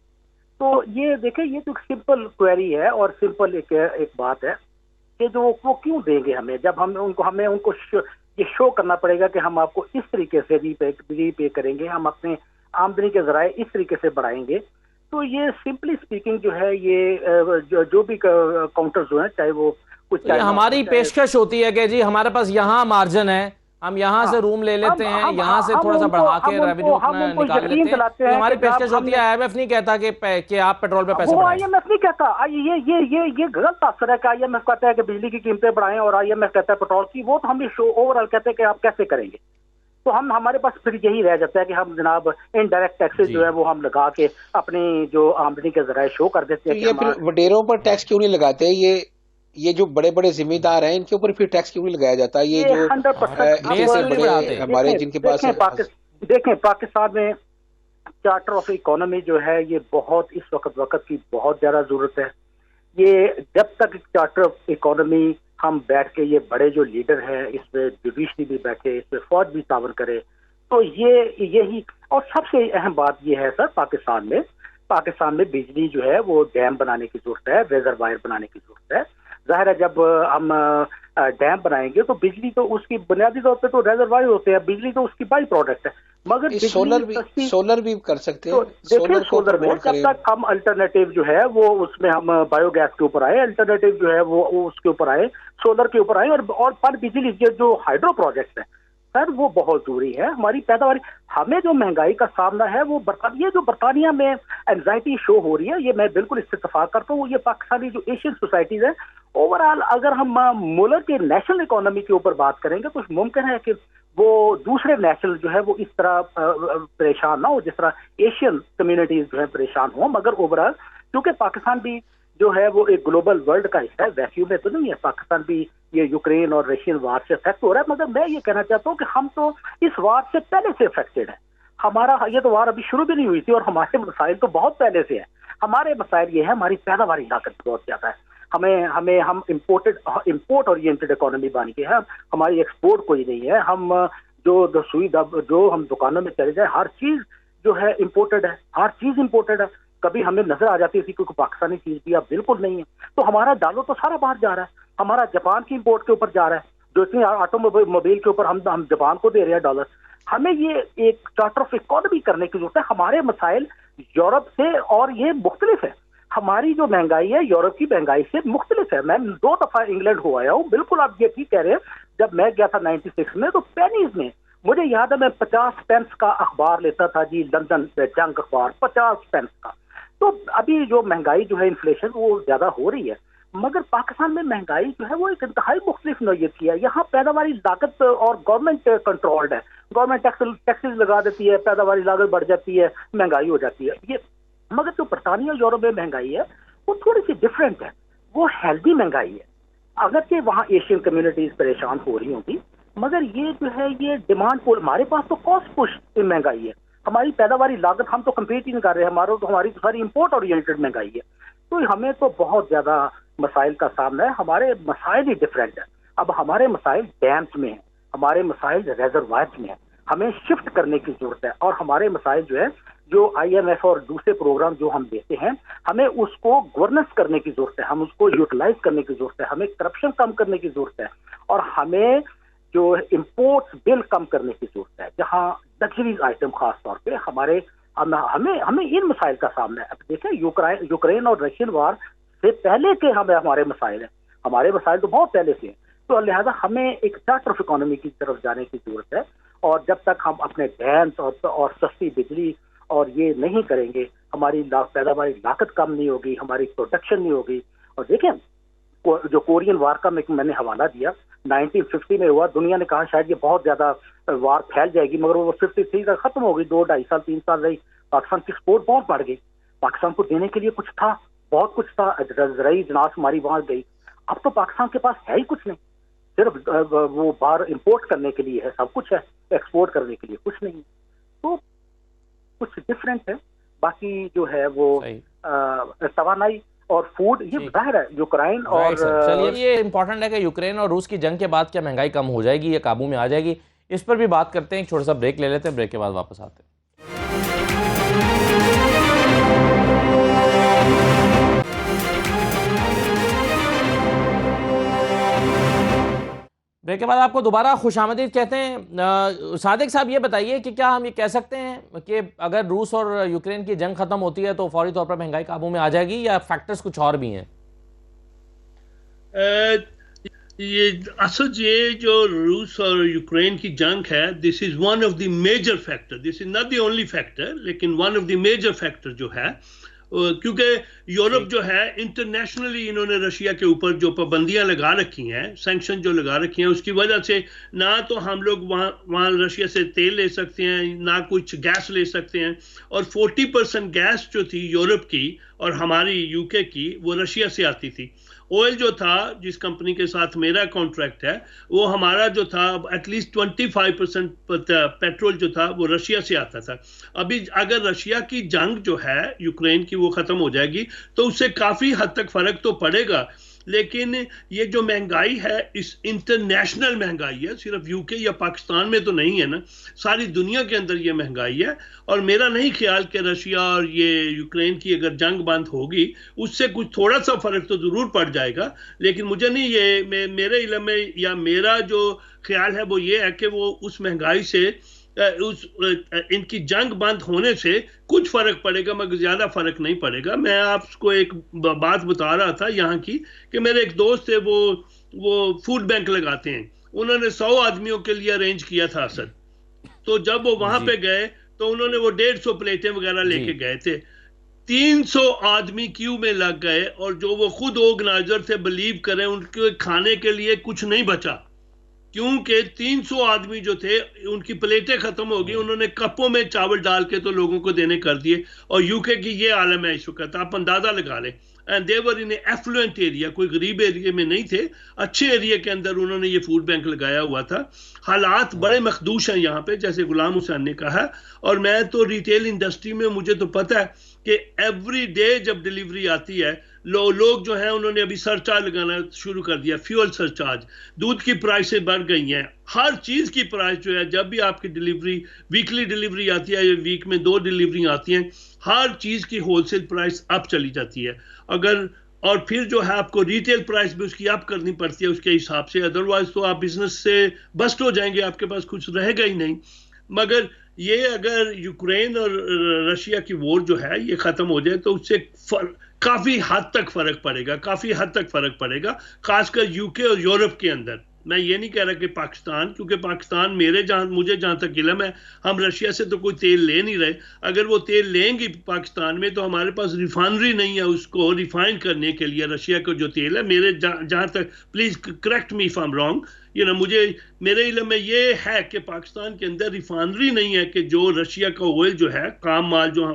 تو یہ دیکھیں، یہ تو سمپل کوئری ہے اور سمپل ایک بات ہے کہ جو وہ کیوں دیں گے ہمیں، جب ہمیں ان کو یہ شو کرنا پڑے گا کہ ہم آپ کو اس طریقے سے ری پے کریں گے، ہم اپنے آمدنی کے ذرائع اس طریقے سے بڑھائیں گے. تو یہ سمپلی اسپیکنگ جو ہے یہ جو بھی کاؤنٹر جو ہیں چاہے وہ کچھ ہماری پیشکش ہوتی ہے کہ جی ہمارے پاس یہاں مارجن ہے، ہم یہاں سے روم لے لیتے ہیں، یہاں سے تھوڑا سا بڑھا کے ریونیو اپنا نکال لیتے ہیں. ہماری پیشکش ہوتی ہے. آئی ایم ایف نہیں کہتا کہ آپ پیٹرول پہ پیسے بڑھائیں. آئی ایم ایف نہیں کہتا، یہ غلط تاثر ہے کہ آئی ایم ایف کہتا ہے کہ بجلی کی قیمتیں بڑھائیں اور آئی ایم ایف کہتا ہے پیٹرول کی. وہ تو ہم اوور آل کہتے ہیں کہ آپ کیسے کریں گے. تو ہمارے پاس پھر یہی رہ جاتا ہے کہ ہم جناب انڈائریکٹ ٹیکسز جو ہے وہ ہم لگا کے اپنی جو آمدنی کے ذرائع شو کر دیتے ہیں. یہ پھر وڈیروں پر ٹیکس کیوں نہیں لگاتے؟ یہ جو بڑے بڑے ذمہ دار ہیں ان کے اوپر پھر ٹیکس کیوں نہیں لگایا جاتا؟ یہ جو ہمارے جن کے پاس دیکھیں پاکستان میں چارٹر آف اکانومی جو ہے یہ بہت اس وقت کی بہت زیادہ ضرورت ہے. یہ جب تک چارٹر آف اکانومی ہم بیٹھ کے یہ بڑے جو لیڈر ہیں اس میں جوڈیشری بھی بیٹھے، اس میں فوج بھی تعاون کرے، تو یہی. اور سب سے اہم بات یہ ہے سر، پاکستان میں بجلی جو ہے وہ ڈیم بنانے کی ضرورت ہے، ریزروائر بنانے کی ضرورت ہے. ظاہر ہے جب ہم ڈیم بنائیں گے تو بجلی تو اس کی بنیادی طور پہ تو ریزروائر ہوتے ہیں، بجلی تو اس کی بائی پروڈکٹ ہے. مگر سولر بھی کر سکتے ہیں. دیکھیں سولر میں جب تک ہم الٹرنیٹیو جو ہے وہ اس میں ہم بایو گیس کے اوپر آئے, الٹرنیٹیو جو ہے وہ اس کے اوپر آئے, سولر کے اوپر آئے, اور پر بجلی جو ہائیڈرو پروجیکٹس ہیں سر وہ بہت ضروری ہے ہماری پیداواری. ہمیں جو مہنگائی کا سامنا ہے وہ یہ جو برطانیہ میں اینزائٹی شو ہو رہی ہے, یہ میں بالکل اس سے اتفاق کرتا ہوں. یہ پاکستانی جو ایشین سوسائٹیز ہیں اوور آل اگر ہم ملک کے نیشنل اکانومی کے اوپر بات کریں گے تو ممکن ہے کہ وہ دوسرے نیشنل جو ہے وہ اس طرح پریشان نہ ہو جس طرح ایشین کمیونٹیز جو ہے پریشان ہوں. مگر اوور آل کیونکہ پاکستان بھی جو ہے وہ ایک گلوبل ورلڈ کا حصہ ہے, ویکیوم میں تو نہیں ہے. پاکستان بھی یہ یوکرین اور رشین وار سے افیکٹ ہو رہا ہے, مگر میں یہ کہنا چاہتا ہوں کہ ہم تو اس وار سے پہلے سے افیکٹڈ ہیں. ہمارا یہ تو وار ابھی شروع بھی نہیں ہوئی تھی اور ہمارے مسائل تو بہت پہلے سے ہیں. ہمارے مسائل یہ ہے ہماری پیداواری لاگت بہت زیادہ ہے. ہم امپورٹ اورینٹڈ اکانومی بن گئی ہے, ہماری ایکسپورٹ کوئی نہیں ہے. ہم جو ہم دکانوں میں چلے جائیں ہر چیز جو ہے امپورٹڈ ہے, ہر چیز امپورٹڈ ہے. کبھی ہمیں نظر آ جاتی تھی کیونکہ پاکستانی چیز بھی اب بالکل نہیں ہے. تو ہمارا ڈالر تو سارا باہر جا رہا ہے, ہمارا جاپان کی امپورٹ کے اوپر جا رہا ہے, جو اتنی آٹو موبائل کے اوپر ہم جاپان کو دے رہے ہیں ڈالر. ہمیں یہ ایک چارٹر آف اکانومی کرنے کی ضرورت ہے. ہمارے مسائل یورپ سے اور یہ مختلف ہے. ہماری جو مہنگائی ہے یورپ کی مہنگائی سے مختلف ہے. میں 2 دفعہ انگلینڈ ہو آیا ہوں, بالکل آپ یہ ٹھیک کہہ رہے ہیں. جب میں گیا تھا 96 میں تو پینیز میں مجھے یاد ہے میں 50 پینس کا اخبار لیتا تھا جی, لندن جنگ اخبار 50 پینس کا. تو ابھی جو مہنگائی جو ہے انفلیشن وہ زیادہ ہو رہی ہے, مگر پاکستان میں مہنگائی جو ہے وہ ایک انتہائی مختلف نوعیت کی ہے. یہاں پیداواری لاگت اور گورنمنٹ کنٹرولڈ ہے, گورنمنٹ ٹیکسز لگا دیتی ہے, پیداواری لاگت بڑھ جاتی ہے, مہنگائی ہو جاتی ہے. یہ مگر جو برطانیہ یورپ میں مہنگائی ہے وہ تھوڑی سی ڈفرینٹ ہے, وہ ہیلدی مہنگائی ہے. اگرچہ وہاں ایشین کمیونٹیز پریشان ہو رہی ہوں گی, مگر یہ جو ہے یہ ڈیمانڈ پول. ہمارے پاس تو کاسٹ پش مہنگائی ہے, ہماری پیداواری لاگت ہم تو کمپیٹ ہی نہیں کر رہے, ہماری تو ساری امپورٹ اورینٹڈ مہنگائی ہے. تو ہمیں تو بہت زیادہ مسائل کا سامنا ہے. ہمارے مسائل ہی ڈفرینٹ ہیں. اب ہمارے مسائل ڈیمز میں ہیں, ہمارے مسائل ریزروائرز میں ہیں, ہمیں شفٹ کرنے کی ضرورت ہے. اور ہمارے مسائل جو ہے جو IMF اور دوسرے پروگرام جو ہم دیتے ہیں ہمیں اس کو گورننس کرنے کی ضرورت ہے, ہم اس کو یوٹیلائز کرنے کی ضرورت ہے, ہمیں کرپشن کم کرنے کی ضرورت ہے, اور ہمیں جو امپورٹس بل کم کرنے کی ضرورت ہے. جہاں لگژریز آئٹم خاص طور پہ ہمیں ان مسائل کا سامنا ہے. اب دیکھیں یوکرین اور رشین وار سے پہلے کے ہمارے مسائل ہیں, ہمارے مسائل تو بہت پہلے سے ہیں. تو لہذا ہمیں ایک چارٹر آف اکانومی کی طرف جانے کی ضرورت ہے. اور جب تک ہم اپنے ڈیمز اور سستی بجلی اور یہ نہیں کریں گے, ہماری پیداواری لاگت کم نہیں ہوگی, ہماری پروڈکشن نہیں ہوگی. اور دیکھیں جو کورین وار کا میں نے حوالہ دیا 1950 میں ہوا, دنیا نے کہا شاید یہ بہت زیادہ وار پھیل جائے گی, مگر وہ 53 کا ختم ہو گئی. 2-2.5 سال 3 سال رہی. پاکستان کی ایکسپورٹ بہت بڑھ گئی, پاکستان کو دینے کے لیے کچھ تھا, بہت کچھ تھا, زرعی جناس ہماری وہاں گئی. اب تو پاکستان کے پاس ہے ہی کچھ نہیں, صرف وہ باہر امپورٹ کرنے کے لیے ہے, سب کچھ ہے, ایکسپورٹ کرنے کے لیے کچھ نہیں. تو کچھ ڈفرینٹ ہے. باقی جو ہے وہ توانائی اور فوڈ یہ ظاہر ہے یوکرین اور چلیے یہ امپورٹنٹ ہے کہ یوکرین اور روس کی جنگ کے بعد کیا مہنگائی کم ہو جائے گی یا قابو میں آ جائے گی, اس پر بھی بات کرتے ہیں. ایک چھوٹا سا بریک لے لیتے ہیں, بریک کے بعد واپس آتے ہیں. بریک کے بعد آپ کو دوبارہ خوش آمدید کہتے ہیں. صادق صاحب یہ بتائیے کہ کیا ہم یہ کہہ سکتے ہیں کہ اگر روس اور یوکرین کی جنگ ختم ہوتی ہے تو فوری طور پر مہنگائی قابو میں آ جائے گی, یا فیکٹرز کچھ اور بھی ہیں؟ یہ جو روس اور یوکرین کی جنگ ہے, this is one of the major factor, this is not the only factor, لیکن one of the major factor جو ہے, کیونکہ یورپ جو ہے انٹرنیشنلی انہوں نے رشیا کے اوپر جو پابندیاں لگا رکھی ہیں, سینکشن جو لگا رکھی ہیں, اس کی وجہ سے نہ تو ہم لوگ وہاں رشیا سے تیل لے سکتے ہیں, نہ کچھ گیس لے سکتے ہیں. اور 40% گیس جو تھی یورپ کی اور ہماری UK کی وہ رشیا سے آتی تھی. آئل جو تھا جس کمپنی کے ساتھ میرا کانٹریکٹ ہے, وہ ہمارا جو تھا ایٹ لیسٹ 25% پیٹرول جو تھا وہ رشیا سے آتا تھا. ابھی اگر رشیا کی جنگ جو ہے یوکرین کی وہ ختم ہو جائے گی تو اس سے کافی حد تک فرق تو پڑے گا, لیکن یہ جو مہنگائی ہے اس انٹرنیشنل مہنگائی ہے, صرف UK یا پاکستان میں تو نہیں ہے نا, ساری دنیا کے اندر یہ مہنگائی ہے. اور میرا نہیں خیال کہ رشیا اور یہ یوکرین کی اگر جنگ بند ہوگی اس سے کچھ تھوڑا سا فرق تو ضرور پڑ جائے گا, لیکن مجھے نہیں, یہ میرے علم میں یا میرا جو خیال ہے وہ یہ ہے کہ وہ اس مہنگائی سے ان کی جنگ بند ہونے سے کچھ فرق پڑے گا مگر زیادہ فرق نہیں پڑے گا. میں آپ کو ایک بات بتا رہا تھا یہاں کی کہ میرے ایک دوست تھے وہ فوڈ بینک لگاتے ہیں, انہوں نے 100 آدمیوں کے لیے ارینج کیا تھا اسد. تو جب وہ وہاں پہ گئے تو انہوں نے وہ 150 پلیٹیں وغیرہ لے کے گئے تھے. 300 آدمی کیو میں لگ گئے اور جو وہ خود آرگنائزر تھے بلیو کریں ان کے کھانے کے لیے کچھ نہیں بچا, کیونکہ 300 آدمی جو تھے ان کی پلیٹیں ختم ہو گئی, انہوں نے کپوں میں چاول ڈال کے تو لوگوں کو دینے کر دیے. اور یو کے کی یہ عالم ہے اس وقت, آپ اندازہ لگا لیں. And they were in affluent area, کوئی غریب ایریا میں نہیں تھے, اچھے ایریا کے اندر انہوں نے یہ فوڈ بینک لگایا ہوا تھا. حالات بڑے مخدوش ہیں یہاں پہ جیسے غلام حسین نے کہا. اور میں تو ریٹیل انڈسٹری میں مجھے تو پتہ ہے کہ ایوری ڈے جب ڈیلیوری آتی ہے لوگ جو ہیں انہوں نے ابھی سرچارج لگانا شروع کر دیا, فیول سرچارج, دودھ کی پرائسیں بڑھ گئی ہیں, ہر چیز کی پرائس جو ہے, جب بھی آپ کی ڈیلیوری ویکلی ڈیلیوری آتی ہے, ویک میں 2 ڈیلیوری آتی ہیں, ہر چیز کی ہول سیل پرائس اپ چلی جاتی ہے. اور پھر جو ہے آپ کو ریٹیل پرائس بھی اس کی اپ کرنی پڑتی ہے اس کے حساب سے, ادروائز تو آپ بزنس سے بسٹ ہو جائیں گے, آپ کے پاس کچھ رہے گا ہی نہیں. مگر یہ اگر یوکرین اور رشیا کی وار جو ہے یہ ختم ہو جائے تو اس سے کافی حد تک فرق پڑے گا, کافی حد تک فرق پڑے گا, خاص کر یو کے اور یورپ کے اندر. میں یہ نہیں کہہ رہا کہ پاکستان, کیونکہ پاکستان مجھے جہاں تک علم ہے ہم رشیا سے تو کوئی تیل لے نہیں رہے. اگر وہ تیل لیں گی پاکستان میں تو ہمارے پاس ریفائنری نہیں ہے اس کو ریفائن کرنے کے لیے. رشیا کا جو تیل ہے, میرے جہاں تک, please correct me if I am wrong, میرے علم میں یہ ہے کہ پاکستان کے اندر ریفائنری نہیں ہے کہ جو رشیا کا آئل جو ہے,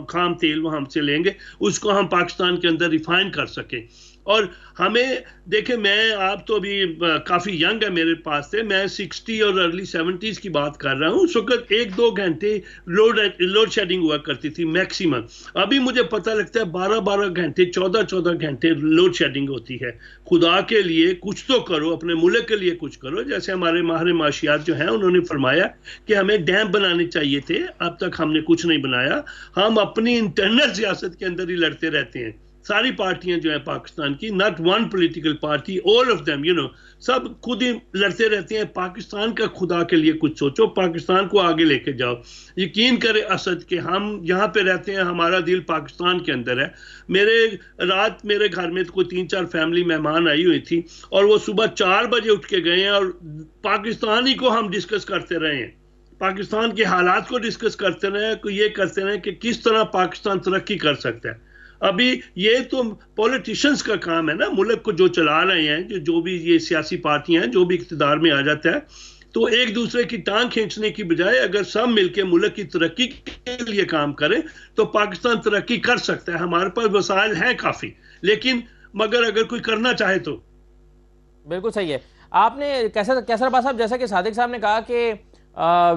خام تیل وہ ہم سے لیں گے, اس کو ہم پاکستان کے اندر ریفائن کر سکیں. اور ہمیں دیکھیں, میں آپ تو ابھی کافی ینگ ہے میرے پاس سے, میں 60 اور ارلی 70s کی بات کر رہا ہوں. اس وقت 1-2 گھنٹے لوڈ شیڈنگ ہوا کرتی تھی میکسیمم. ابھی مجھے پتہ لگتا ہے 12-12 گھنٹے 14-14 گھنٹے لوڈ شیڈنگ ہوتی ہے. خدا کے لیے کچھ تو کرو, اپنے ملک کے لیے کچھ کرو. جیسے ہمارے ماہر معاشیات جو ہیں انہوں نے فرمایا کہ ہمیں ڈیم بنانے چاہیے تھے, اب تک ہم نے کچھ نہیں بنایا. ہم اپنی انٹرنل سیاست کے اندر ہی لڑتے رہتے ہیں. ساری پارٹیاں جو ہیں پاکستان کی, not one political party, all of them سب خود ہی لڑتے رہتے ہیں. پاکستان کا خدا کے لیے کچھ سوچو, پاکستان کو آگے لے کے جاؤ. یقین کرے اسد کہ ہم یہاں پہ رہتے ہیں, ہمارا دل پاکستان کے اندر ہے. رات میرے گھر میں کوئی 3-4 فیملی مہمان آئی ہوئی تھی اور وہ صبح 4 بجے اٹھ کے گئے ہیں اور پاکستان ہی کو ہم ڈسکس کرتے رہے ہیں, پاکستان کے حالات کو ڈسکس کرتے رہے ہیں, یہ کرتے رہے کہ کس طرح پاکستان ترقی کر سکتا ہے. ابھی یہ تو پولیٹیشنز کا کام ہے نا, ملک کو جو چلا رہے ہیں, جو بھی یہ سیاسی پارٹیاں ہیں, جو بھی اقتدار میں آ جاتا ہے, تو ایک دوسرے کی ٹانگ کھینچنے کی بجائے اگر سب مل کے ملک کی ترقی کے لیے کام کریں تو پاکستان ترقی کر سکتا ہے. ہمارے پاس وسائل ہیں کافی, لیکن مگر اگر کوئی کرنا چاہے تو. بالکل صحیح ہے. آپ نے کیسر عباس صاحب, جیسا کہ صادق صاحب نے کہا کہ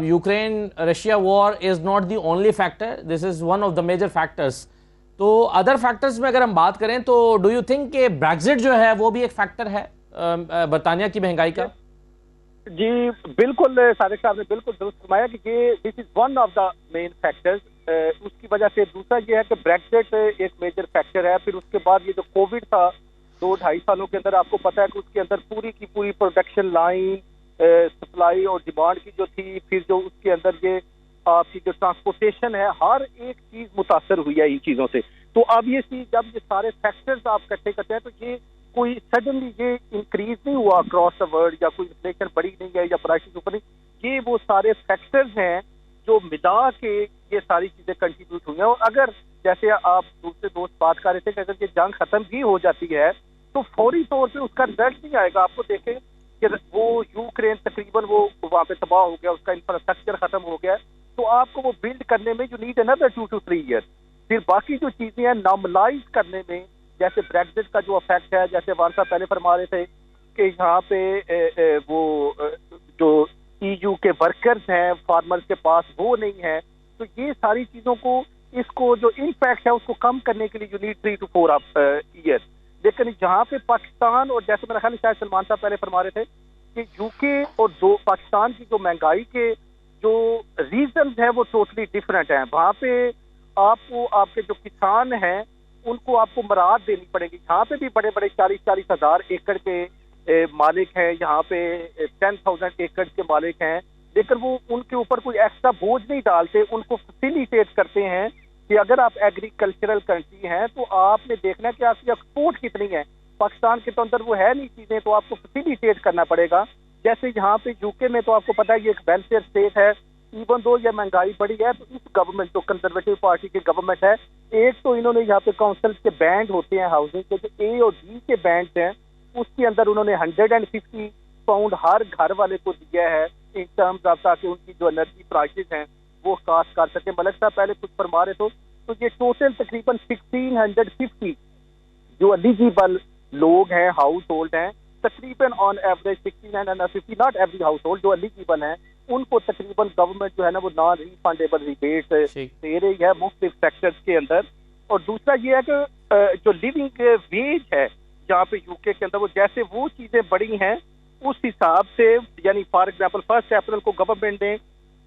Ukraine Russia war is not the only factor, this is one of the major factors. تو ادر فیکٹرز میں اگر ہم بات کریں تو ڈو یو تھنک کہ بریگزٹ جو ہے وہ بھی ایک فیکٹر ہے برطانیہ کی مہنگائی کا؟ جی بالکل, صادق صاحب نے بالکل درست فرمایا کہ یہ this is one of the main factors. اس کی وجہ سے دوسرا یہ ہے کہ بریگزٹ ایک میجر فیکٹر ہے. پھر اس کے بعد یہ جو کووڈ تھا 2-2.5 سالوں کے اندر, آپ کو پتا ہے کہ اس کے اندر پوری کی پوری پروڈکشن لائن, سپلائی اور ڈیمانڈ کی جو تھی, پھر جو اس کے اندر یہ آپ کی جو ٹرانسپورٹیشن ہے, ہر ایک چیز متاثر ہوئی ہے ان چیزوں سے. تو اب جب یہ سارے فیکٹرز آپ اکٹھے کرتے ہیں تو یہ کوئی سڈنلی یہ انکریز نہیں ہوا اکراس دا ورلڈ, یا کوئی انفلیشن بڑی نہیں ہے یا پرائسز اوپر نہیں. یہ وہ سارے فیکٹرز ہیں جو ملا کے یہ ساری چیزیں کنٹریبیوٹ ہوئی ہیں. اور اگر جیسے آپ دوسرے دوست بات کر رہے تھے کہ اگر یہ جنگ ختم بھی ہو جاتی ہے تو فوری طور پہ اس کا رزلٹ نہیں آئے گا. آپ کو دیکھیں کہ وہ یوکرین تقریباً وہ وہاں پہ تباہ ہو گیا, اس کا انفراسٹرکچر ختم ہو گیا, تو آپ کو وہ بلڈ کرنے میں you need another 2 to 3 years. پھر باقی جو چیزیں ہیں نارملائز کرنے میں, جیسے بریگزٹ کا جو افیکٹ ہے, جیسے وان صاحب پہلے فرما رہے تھے کہ یہاں پہ وہ جو EU کے ورکرز ہیں فارمرز کے پاس وہ نہیں ہے, تو یہ ساری چیزوں کو, اس کو جو امپیکٹ ہے اس کو کم کرنے کے لیے یو نیڈ 3 to 4 years. لیکن جہاں پہ پاکستان, اور جیسے میرا خیال ہے شاید سلمان صاحب پہلے فرما رہے تھے کہ UK اور پاکستان کی جو مہنگائی کے جو ریزنز ہیں وہ ٹوٹلی ڈفرینٹ ہیں. وہاں پہ آپ کو آپ کے جو کسان ہیں ان کو آپ کو مراعات دینی پڑے گی. یہاں پہ بھی بڑے بڑے 40-40 ہزار ایکڑ کے مالک ہیں, یہاں پہ 10,000 ایکڑ کے مالک ہیں, لیکن وہ ان کے اوپر کوئی ایکسٹرا بوجھ نہیں ڈالتے, ان کو فیسیلیٹیٹ کرتے ہیں کہ اگر آپ ایگریکلچرل کنٹری ہیں تو آپ نے دیکھنا کہ آپ کی ایکسپورٹ کتنی ہے. پاکستان کے تو اندر وہ ہے نہیں چیزیں, تو آپ کو فیسیلیٹیٹ کرنا پڑے گا. جیسے یہاں پہ یو کے میں تو آپ کو پتا ہے یہ ایک ویلفیئر اسٹیٹ ہے, ایون دو یہ مہنگائی بڑی ہے تو اس گورنمنٹ جو کنزرویٹو پارٹی کی گورنمنٹ ہے, ایک تو انہوں نے یہاں پہ کاؤنسل کے بینڈ ہوتے ہیں ہاؤسنگ کے, جو اے اور ڈی کے بینڈ ہیں اس کے اندر انہوں نے £150 ہر گھر والے کو دیا ہے ان ٹرمز آف, تاکہ ان کی جو انرجی پرائسز ہیں وہ کاسٹ کر سکے. ملک صاحب پہلے کچھ فرما رہے تو یہ ٹوٹل تقریباً 1650 جو ایلیجیبل لوگ ہیں, ہاؤس ہولڈ ہیں, تقریباً on average 1650, not every house hold, جو ایلیجیبل ہیں ان کو تقریباً گورنمنٹ جو ہے نا وہ نان ریفنڈیبل ریبیٹ دے رہی ہے مختلف سیکٹرز کے اندر. اور دوسرا یہ ہے کہ جو لیونگ ویج ہے جہاں پہ یو کے اندر, وہ جیسے وہ چیزیں بڑی ہیں اس حساب سے, یعنی فار ایگزامپل 1 اپریل کو گورنمنٹ نے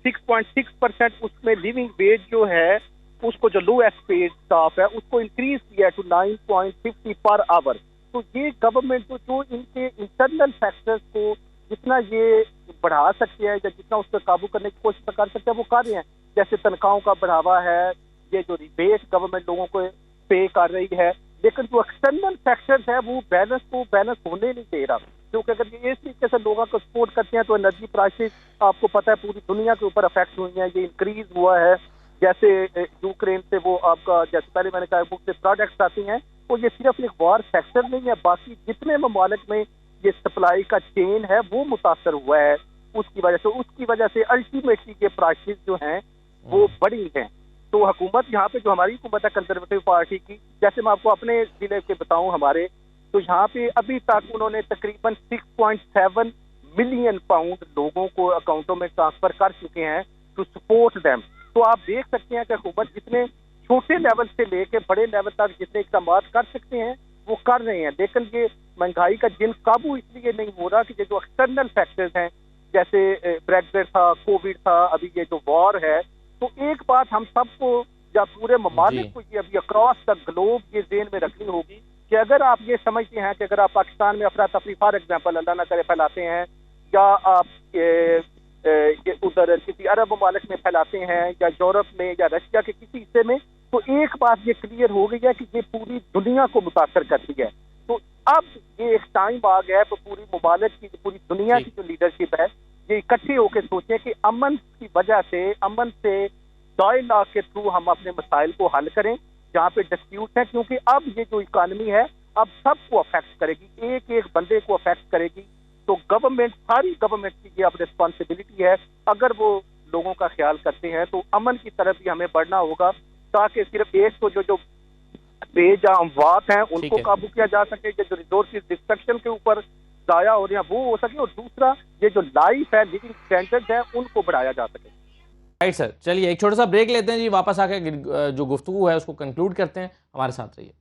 6.6% اس میں لیونگ ویج جو ہے اس کو جو لویسٹ پیڈ اسٹاف ہے اس کو انکریز کیا ہے ٹو 9.50 پر آور. تو یہ گورنمنٹ جو ان کے انٹرنل فیکٹرز کو جتنا یہ بڑھا سکتے ہیں یا جتنا اس پہ قابو کرنے کی کوشش کر سکتے ہیں وہ کر رہے ہیں. جیسے تنخواہوں کا بڑھاوا ہے, یہ جو ریبیٹ گورنمنٹ لوگوں کو پے کر رہی ہے, لیکن جو ایکسٹرنل فیکٹرز ہے وہ بیلنس ہونے نہیں دے رہا. کیونکہ اگر یہ اس طریقے سے لوگوں کو سپورٹ کرتے ہیں تو انرجی پرائسز آپ کو پتہ ہے پوری دنیا کے اوپر افیکٹ ہوئی ہیں, یہ انکریز ہوا ہے. جیسے یوکرین سے وہ آپ کا, جیسے پہلے میں نے کہا مختلف پروڈکٹس آتی ہیں, وہ یہ صرف ایک وار فیکٹر نہیں ہے, باقی جتنے ممالک میں یہ سپلائی کا چین ہے وہ متاثر ہوا ہے اس کی وجہ سے الٹیمیٹلی یہ پرائسز جو ہیں وہ بڑی ہیں. تو حکومت یہاں پہ جو ہماری حکومت ہے کنزرویٹو پارٹی کی, جیسے میں آپ کو اپنے ضلع کے بتاؤں ہمارے, تو یہاں پہ ابھی تک انہوں نے تقریباً 6.7 ملین پاؤنڈ لوگوں کو اکاؤنٹوں میں ٹرانسفر کر چکے ہیں ٹو سپورٹ دیم. تو آپ دیکھ سکتے ہیں کہ حکومت جتنے چھوٹے لیول سے لے کے بڑے لیول تک جتنے اقدامات کر سکتے ہیں وہ کر رہے ہیں. لیکن یہ مہنگائی کا جن قابو اس لیے نہیں ہو رہا کہ یہ جو ایکسٹرنل فیکٹرز ہیں جیسے بریگزٹ تھا, کووڈ تھا, ابھی یہ جو وار ہے. تو ایک بات ہم سب کو یا پورے ممالک کو یہ ابھی اکراس دا گلوب یہ ذہن میں رکھنی ہوگی کہ اگر آپ یہ سمجھتے ہیں کہ اگر آپ پاکستان میں افراتفری فار ایگزامپل اللہ نہ کرے پھیلاتے ہیں, یا آپ ادھر کسی عرب ممالک میں پھیلاتے ہیں, یا یورپ میں یا رشیا کے کسی حصے میں, تو ایک بات یہ کلیئر ہو گئی ہے کہ یہ پوری دنیا کو متاثر کرتی ہے. تو اب یہ ایک ٹائم آ گیا ہے تو پوری ممالک کی, پوری دنیا کی جو لیڈرشپ ہے یہ اکٹھے ہو کے سوچیں کہ امن کی وجہ سے, امن سے ڈائلاگ کے تھرو ہم اپنے مسائل کو حل کریں جہاں پہ ڈسپیوٹ ہے. کیونکہ اب یہ جو اکانومی ہے اب سب کو افیکٹ کرے گی, ایک ایک بندے کو افیکٹ کرے گی. تو گورنمنٹ, ساری گورنمنٹ کی یہ اب ریسپانسبلٹی ہے, اگر وہ لوگوں کا خیال کرتے ہیں تو امن کی طرف بھی ہمیں بڑھنا ہوگا, تاکہ صرف ایک تو جو بے جا اموات ہیں ان کو قابو کیا جا سکے, جو ریسورسز ڈسٹرکشن کے اوپر ضائع ہو رہے ہیں وہ ہو سکے, اور دوسرا یہ جو لائف ہے, لیونگ اسٹینڈرڈ ہے, ان کو بڑھایا جا سکے. رائٹ سر, چلیے ایک چھوٹا سا بریک لیتے ہیں جی, واپس آ کے جو گفتگو ہے اس کو کنکلوڈ کرتے ہیں. ہمارے ساتھ رہیے.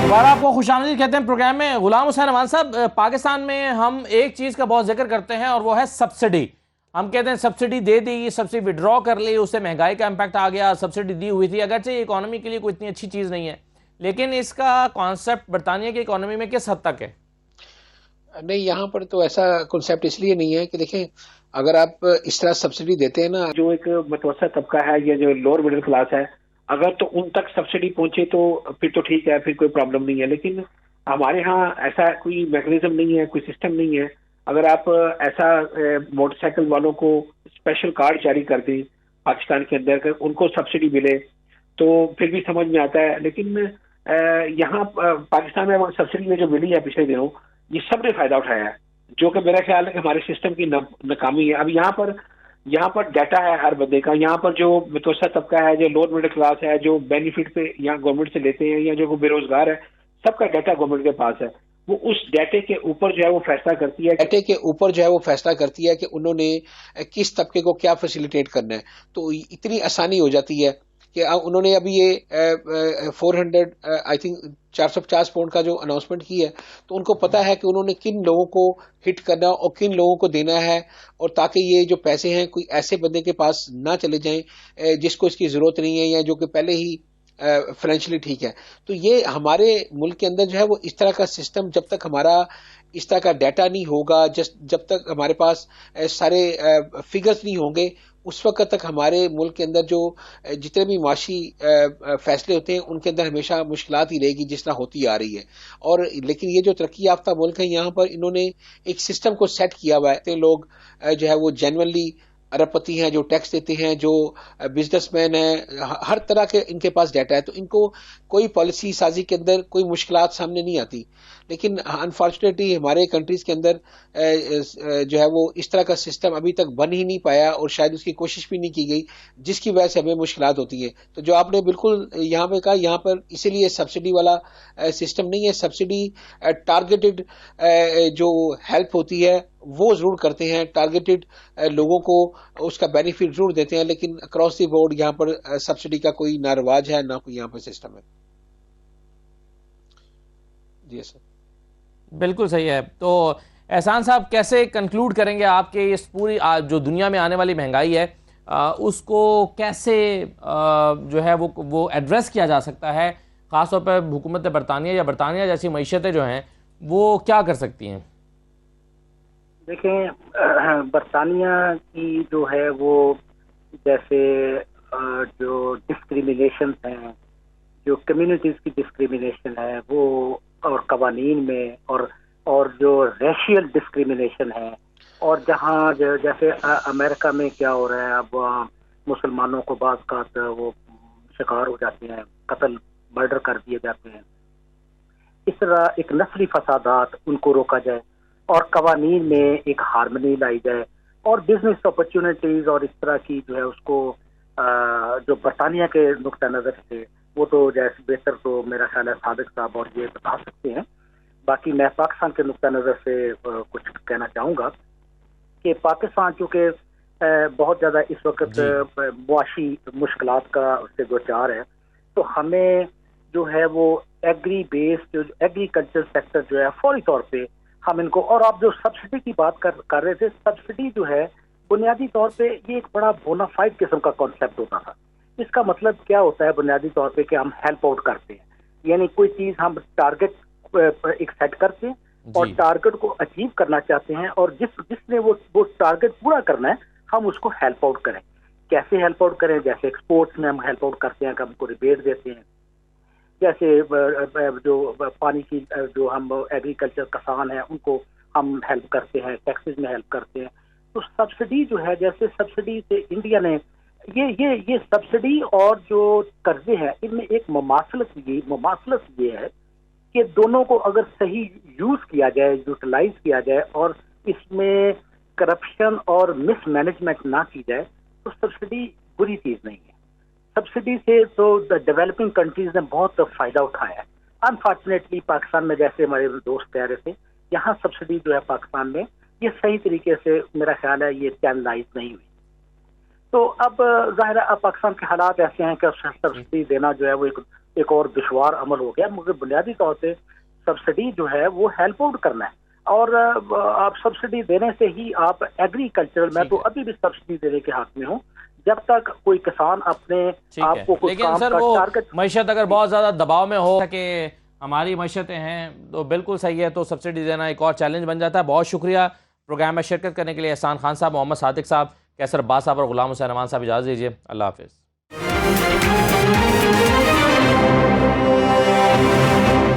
دوبارہ آپ کو خوش آمدید کہتے ہیں پروگرام میں. غلام حسین امان صاحب, پاکستان میں ہم ایک چیز کا بہت ذکر کرتے ہیں اور وہ ہے سبسڈی. ہم کہتے ہیں سبسڈی دے دی, سبسڈی وڈرا کر لی, اس سے مہنگائی کا امپیکٹ آ گیا. سبسڈی دی ہوئی تھی, اگرچہ یہ اکانومی کے لیے کوئی اتنی اچھی چیز نہیں ہے, لیکن اس کا کانسیپٹ برطانیہ کی اکانومی میں کس حد تک ہے؟ نہیں, یہاں پر تو ایسا کنسیپٹ اس لیے نہیں ہے کہ دیکھیں اگر آپ اس طرح سبسڈی دیتے ہیں نا, جو ایک متوسط طبقہ ہے یا جو لوور مڈل کلاس ہے, اگر تو ان تک سبسڈی پہنچے تو پھر تو ٹھیک ہے, پھر کوئی پرابلم نہیں ہے. لیکن ہمارے ہاں ایسا کوئی میکینزم نہیں ہے, کوئی سسٹم نہیں ہے. اگر آپ ایسا موٹر سائیکل والوں کو اسپیشل کارڈ جاری کر دیں پاکستان کے اندر, ان کو سبسڈی ملے تو پھر بھی سمجھ میں آتا ہے. لیکن یہاں پاکستان میں سبسڈی میں جو ملی ہے پچھلے دنوں, یہ سب نے فائدہ اٹھایا ہے, جو کہ میرا خیال ہے کہ ہمارے سسٹم کی ناکامی ہے. اب یہاں پر ڈیٹا ہے ہر بندے کا, یہاں پر جو متوسط طبقہ ہے, جو لوور مڈل کلاس ہے, جو بینیفٹ پہ یہاں گورنمنٹ سے لیتے ہیں, یا جو بے روزگار ہے, سب کا ڈیٹا گورنمنٹ کے پاس ہے. وہ اس ڈیٹے کے اوپر جو ہے وہ فیصلہ کرتی ہے کہ انہوں نے کس طبقے کو کیا فیسیلیٹیٹ کرنا ہے. تو اتنی آسانی ہو جاتی ہے کہ انہوں نے ابھی یہ 450 پاؤنڈ کا جو اناؤنسمنٹ کی ہے, تو ان کو پتا ہے کہ انہوں نے کن لوگوں کو ہٹ کرنا اور کن لوگوں کو دینا ہے, اور تاکہ یہ جو پیسے ہیں کوئی ایسے بندے کے پاس نہ چلے جائیں جس کو اس کی ضرورت نہیں ہے, یا جو کہ پہلے ہی فائنینشلی ٹھیک ہے. تو یہ ہمارے ملک کے اندر جو ہے وہ اس طرح کا سسٹم جب تک ہمارا اس طرح کا ڈیٹا نہیں ہوگا, جب تک ہمارے پاس سارے فگرز نہیں ہوں گے, اس وقت تک ہمارے ملک کے اندر جو جتنے بھی معاشی فیصلے ہوتے ہیں ان کے اندر ہمیشہ مشکلات ہی رہے گی جس طرح ہوتی آ رہی ہے. اور لیکن یہ جو ترقی یافتہ ملک ہیں یہاں پر انہوں نے ایک سسٹم کو سیٹ کیا ہوا ہے. لوگ جو ہے وہ جینونلی ارب پتی ہیں, جو ٹیکس دیتے ہیں, جو بزنس مین ہیں, ہر طرح کے ان کے پاس ڈیٹا ہے, تو ان کو کوئی پالیسی سازی کے اندر کوئی مشکلات سامنے نہیں آتی. لیکن انفارچونیٹلی ہمارے کنٹریز کے اندر جو ہے وہ اس طرح کا سسٹم ابھی تک بن ہی نہیں پایا, اور شاید اس کی کوشش بھی نہیں کی گئی, جس کی وجہ سے ہمیں مشکلات ہوتی ہیں. تو جو آپ نے بالکل یہاں پہ کہا, یہاں پر اسی لیے سبسڈی والا سسٹم نہیں ہے. سبسڈی ٹارگیٹڈ جو ہیلپ ہوتی ہے وہ ضرور کرتے ہیں, ٹارگیٹڈ لوگوں کو اس کا بینیفٹ ضرور دیتے ہیں, لیکن اکراس دی بورڈ یہاں پر سبسڈی کا کوئی نہ رواج ہے نہ کوئی یہاں پر سسٹم ہے. جی سر, بالکل صحیح ہے. تو احسان صاحب کیسے کنکلوڈ کریں گے آپ کے اس پوری جو دنیا میں آنے والی مہنگائی ہے اس کو کیسے جو ہے وہ ایڈریس کیا جا سکتا ہے, خاص طور پر حکومت برطانیہ یا برطانیہ جیسی معیشتیں جو ہیں وہ کیا کر سکتی ہیں؟ دیکھیں برطانیہ کی جو ہے وہ جیسے جو ڈسکریمنیشن ہیں, جو کمیونٹیز کی ڈسکریمنیشن ہے وہ, اور قوانین میں, اور جو ریشیل ڈسکریمنیشن ہے, اور جہاں جیسے امریکہ میں کیا ہو رہا ہے, اب مسلمانوں کو بعض کا وہ شکار ہو جاتے ہیں, قتل مرڈر کر دیے جاتے ہیں. اس طرح ایک نسلی فسادات ان کو روکا جائے, اور قوانین میں ایک ہارمنی لائی جائے, اور بزنس اپرچونٹیز اور اس طرح کی جو ہے اس کو جو برطانیہ کے نقطہ نظر سے, وہ تو جیسے بہتر تو میرا خیال ہے صادق صاحب اور یہ بتا سکتے ہیں. باقی میں پاکستان کے نقطہ نظر سے کچھ کہنا چاہوں گا کہ پاکستان چونکہ بہت زیادہ اس وقت معاشی مشکلات کا اس سے دوچار ہے, تو ہمیں جو ہے وہ ایگری بیس جو ایگریکلچر سیکٹر جو ہے فوری طور پہ ہم ان کو, اور آپ جو سبسڈی کی بات کر رہے تھے, سبسڈی جو ہے بنیادی طور پہ یہ ایک بڑا بونافائڈ قسم کا کانسیپٹ ہوتا تھا. اس کا مطلب کیا ہوتا ہے بنیادی طور پہ کہ ہم ہیلپ آؤٹ کرتے ہیں, یعنی کوئی چیز ہم ٹارگٹ ایک سیٹ کرتے ہیں اور ٹارگٹ کو اچیو کرنا چاہتے ہیں, اور جس نے وہ ٹارگٹ پورا کرنا ہے ہم اس کو ہیلپ آؤٹ کریں. کیسے ہیلپ آؤٹ کریں؟ جیسے ایکسپورٹس میں ہم ہیلپ آؤٹ کرتے ہیں کہ ہم کو ریبیٹ دیتے ہیں, جیسے جو پانی کی جو ہم ایگریکلچر کسان ہیں ان کو ہم ہیلپ کرتے ہیں, ٹیکسز میں ہیلپ کرتے ہیں. تو سبسڈی جو ہے, جیسے سبسڈی سے انڈیا نے یہ سبسڈی اور جو قرضے ہیں ان میں ایک مماثلت یہ ہے کہ دونوں کو اگر صحیح یوز کیا جائے, یوٹیلائز کیا جائے, اور اس میں کرپشن اور مس مینجمنٹ نہ کی جائے, تو سبسڈی بری چیز نہیں ہے. سبسڈی سے تو ڈیولپنگ کنٹریز نے بہت فائدہ اٹھایا ہے. انفارچونیٹلی پاکستان میں جیسے ہمارے دوست کہہ رہے تھے, یہاں سبسڈی جو ہے پاکستان میں یہ صحیح طریقے سے میرا خیال ہے یہ چینلائز نہیں ہوئی. تو اب ظاہر ہے اب پاکستان کے حالات ایسے ہیں کہ سبسڈی دینا جو ہے وہ ایک اور دشوار عمل ہو گیا, مگر بنیادی طور پہ سبسڈی جو ہے وہ ہیلپ آؤٹ کرنا ہے, اور آپ سبسڈی دینے سے ہی آپ ایگریکلچر, میں تو ابھی بھی سبسڈی دینے کے حق میں ہوں جب تک کوئی کسان اپنے آپ کو کچھ لیکن کام سر کا وہ ٹارگٹ. معیشت اگر بہت زیادہ دباؤ میں ہو کہ ہماری معیشتیں ہیں تو بالکل صحیح ہے, تو سبسڈی دینا ایک اور چیلنج بن جاتا ہے. بہت شکریہ پروگرام میں شرکت کرنے کے لیے احسان خان صاحب, محمد صادق صاحب, کیسر عباس صاحب اور غلام حسین امان صاحب. اجازت دیجیے, اللہ حافظ.